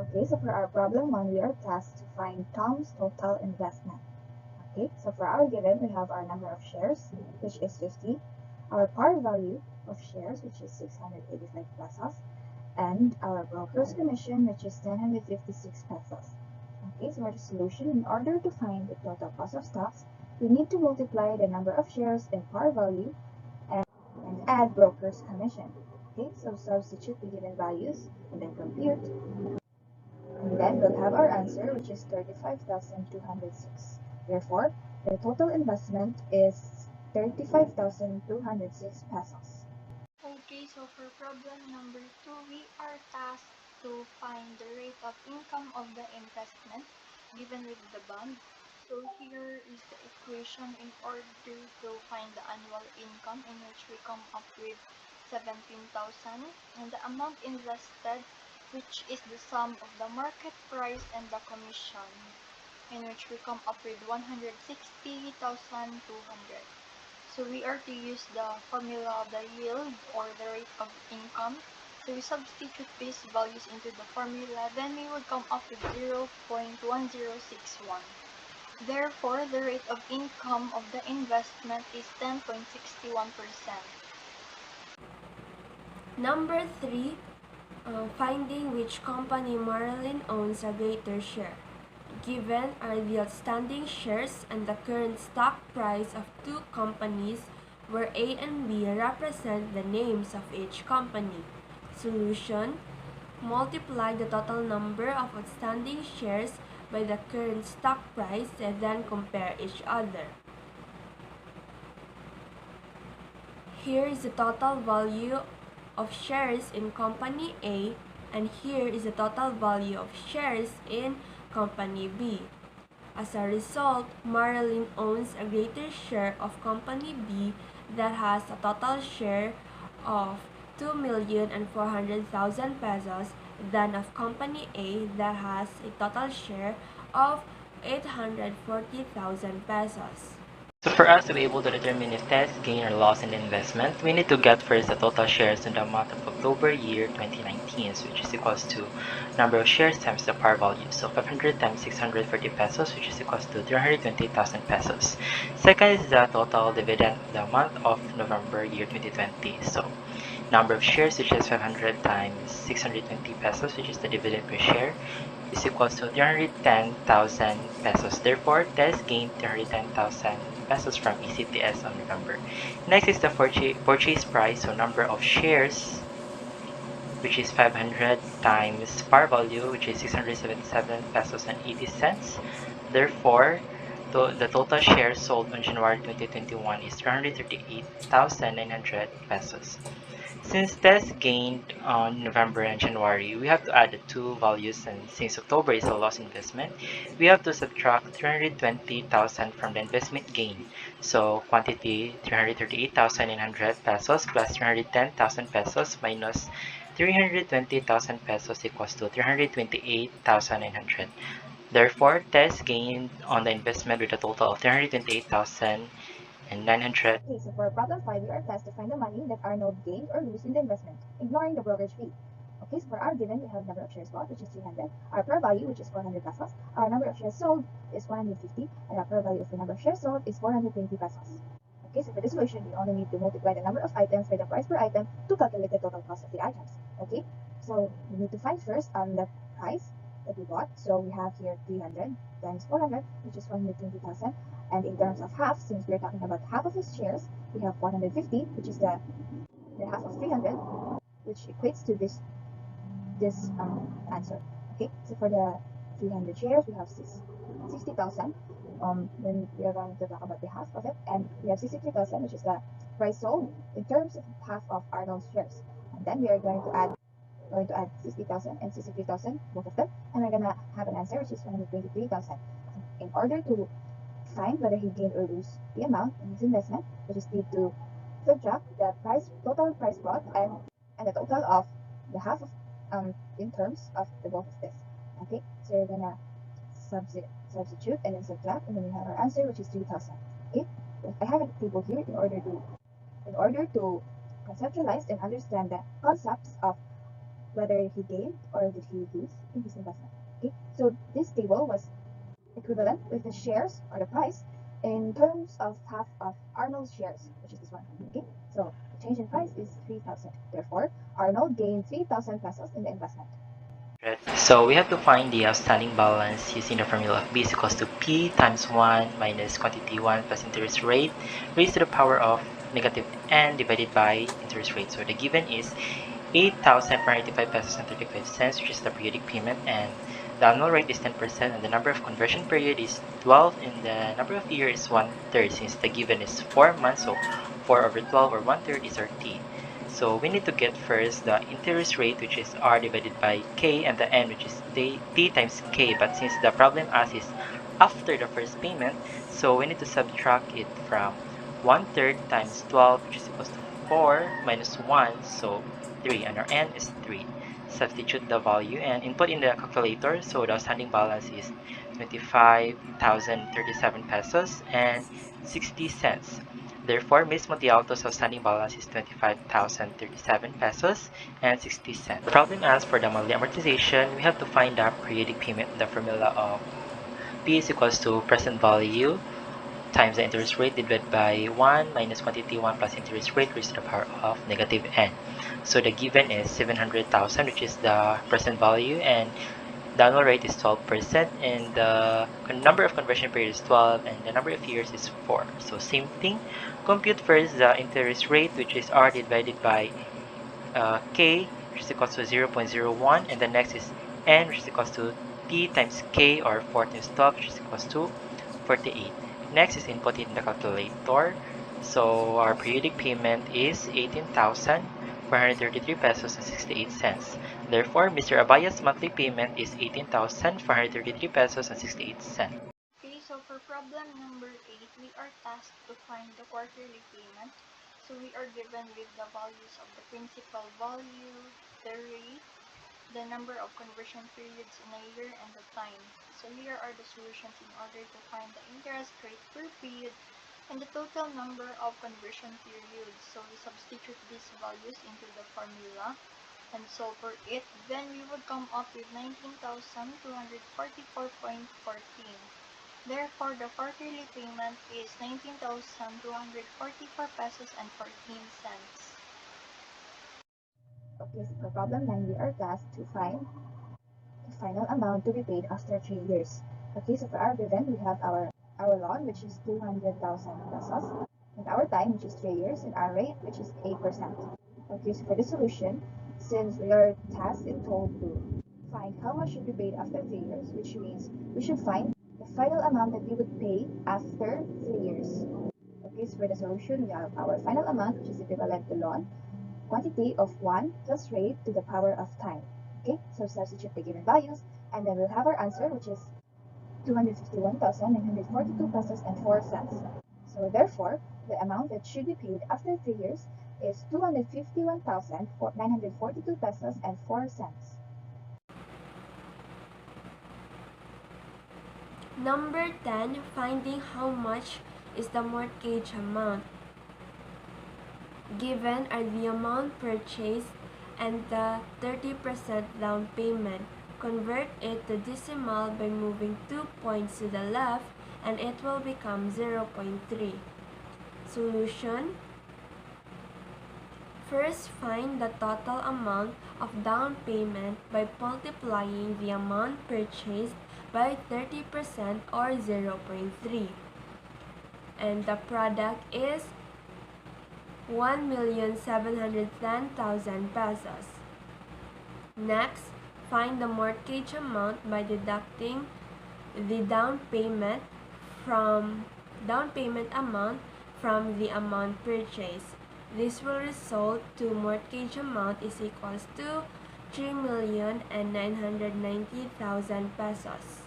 Okay, so for our problem 1, we are tasked to find Tom's total investment. Okay, so for our given, we have our number of shares, which is 50, our par value of shares, which is 685 pesos, and our broker's commission, which is 1056 pesos. Okay, so for the solution, in order to find the total cost of stocks, we need to multiply the number of shares and par value and add broker's commission. Okay, so substitute the given values and then compute. And then we'll have our answer, which is 35,206. Therefore, the total investment is 35,206 pesos. Okay, so for problem number 2, we are tasked to find the rate of income of the investment given with the bond. So here is the equation in order to find the annual income, in which we come up with 17,000, and the amount invested, which is the sum of the market price and the commission, in which we come up with 160,200. So we are to use the formula of the yield or the rate of income. So we substitute these values into the formula, then we would come up with 0.1061. Therefore, the rate of income of the investment is 10.61%. Number 3, finding which company Marilyn owns a greater share. Given are the outstanding shares and the current stock price of two companies where A and B represent the names of each company. Solution: multiply the total number of outstanding shares by the current stock price and then compare each other. Here is the total value of shares in Company A, and here is the total value of shares in Company B. As a result, Marilyn owns a greater share of Company B that has a total share of 2,400,000 pesos than of Company A that has a total share of 840,000 pesos. So for us to be able to determine if there's gain or loss in the investment, we need to get first the total shares in the month of October year 2019, which is equals to number of shares times the par value. So 500 times 640 pesos, which is equals to 320,000 pesos. Second is the total dividend of the month of November year 2020. So number of shares, which is 500 times 620 pesos, which is the dividend per share, is equals to 310,000 pesos. Therefore, TES gained 310,000 pesos from ECTS on November. Next is the purchase price, so number of shares, which is 500 times par value, which is 677 pesos and 80 cents. Therefore, the total shares sold on January 2021 is 338,900 pesos. Since test gained on November and January, we have to add the two values, and since October is a loss investment, we have to subtract 320,000 from the investment gain. So quantity 338,900 pesos plus 310,000 pesos minus 320,000 pesos equals to 328,900. Therefore, test gained on the investment with a total of 328,900. Okay, so for problem 5, we are tasked to find the money that Arnold gained or lose in the investment, ignoring the brokerage fee. Okay, so for our given, we have number of shares bought, which is 300, our par value, which is 400 pesos, our number of shares sold is 150, and our par value of the number of shares sold is 420 pesos. Okay, so for the solution, we only need to multiply the number of items by the price per item to calculate the total cost of the items. Okay, so we need to find first the price that we bought. So we have here 300 times 400, which is 420,000. And in terms of half, since we're talking about half of his shares, we have 150, which is the half of 300, which equates to this answer. Okay, so for the 300 shares, we have 60,000. Then we are going to talk about the half of it, and we have 63,000, which is the price sold in terms of half of Arnold's shares. And then we are going to add 60,000 and 63,000, both of them, and we're gonna have an answer which is 123,000. In order to find whether he gained or lose the amount in his investment, we just need to subtract the total price brought and the total of the half of in terms of the both of this. Okay, so we're gonna substitute and then subtract, and then we have our answer, which is 3,000. Okay, I have a table here in order to conceptualize and understand the concepts of whether he gained or did he lose in his investment. Okay, so this table was equivalent with the shares or the price in terms of half of Arnold's shares, which is this one. Okay, so the change in price is 3,000. Therefore, Arnold gained 3,000 pesos in the investment. So we have to find the outstanding balance using the formula of B is equals to P times 1 minus quantity 1 plus interest rate raised to the power of negative n divided by interest rate. So the given is 8,485 pesos and 35 cents, which is the periodic payment, and the annual rate is 10%, and the number of conversion period is 12, and the number of years is 1/3, since the given is 4 months, so 4 over 12 or 1/3 is our T. So we need to get first the interest rate, which is R divided by K, and the N, which is T times K. But since the problem asks is after the first payment, so we need to subtract it from 1/3 times 12, which is equals to 4 minus 1, so 3, and our N is 3. Substitute the value and input in the calculator. So the outstanding balance is 25,037 pesos and 60 cents. Therefore, Ms. Montialto's outstanding balance is 25,037 pesos and 60 cents. The problem asks for the monthly amortization. We have to find the periodic payment in the formula of P is equals to present value times the interest rate divided by 1 minus quantity 1 plus interest rate raised to the power of negative n. So the given is 700,000, which is the present value, and the annual rate is 12%, and the number of conversion period is 12, and the number of years is 4. So same thing, compute first the interest rate, which is R divided by K, which is equals to 0.01, and the next is N, which is equals to T times K, or 4 times 12, which is equals to 48. Next is input in the calculator. So our periodic payment is 18,433 pesos and 68 cents. Therefore, Mr. Abaya's monthly payment is 18,433 pesos and 68 cents. Okay, so for problem number 8, we are tasked to find the quarterly payment. So we are given with the values of the principal value, the rate, the number of conversion periods in a year, and the time. So here are the solutions in order to find the interest rate per period and the total number of conversion periods. So we substitute these values into the formula and solve for it. Then we would come up with 19,244.14. Therefore, the quarterly payment is 19,244 pesos and 14 cents. Okay, so for problem 9, we are tasked to find the final amount to be paid after 3 years. Okay, so for our given, we have our loan, which is 200,000 pesos, and our time, which is 3 years, and our rate, which is 8%. Okay, so for the solution, since we are tasked and told to find how much should be paid after 3 years, which means we should find the final amount that we would pay after 3 years. Okay, so for the solution, we have our final amount, which is equivalent to loan, quantity of 1 plus rate to the power of time. Okay, so substitute the given values, and then we'll have our answer, which is 251,942 pesos and 4 cents. So therefore, the amount that should be paid after 3 years is 251,942 pesos and 4 cents. Number 10, finding how much is the mortgage amount. Given are the amount purchased and the 30% down payment. Convert it to decimal by moving 2 points to the left and it will become 0.3. Solution. First, find the total amount of down payment by multiplying the amount purchased by 30% or 0.3. And the product is 1,710,000 pesos. Next, find the mortgage amount by deducting the down payment amount from the amount purchased. This will result to mortgage amount is equals to 3,990,000 pesos.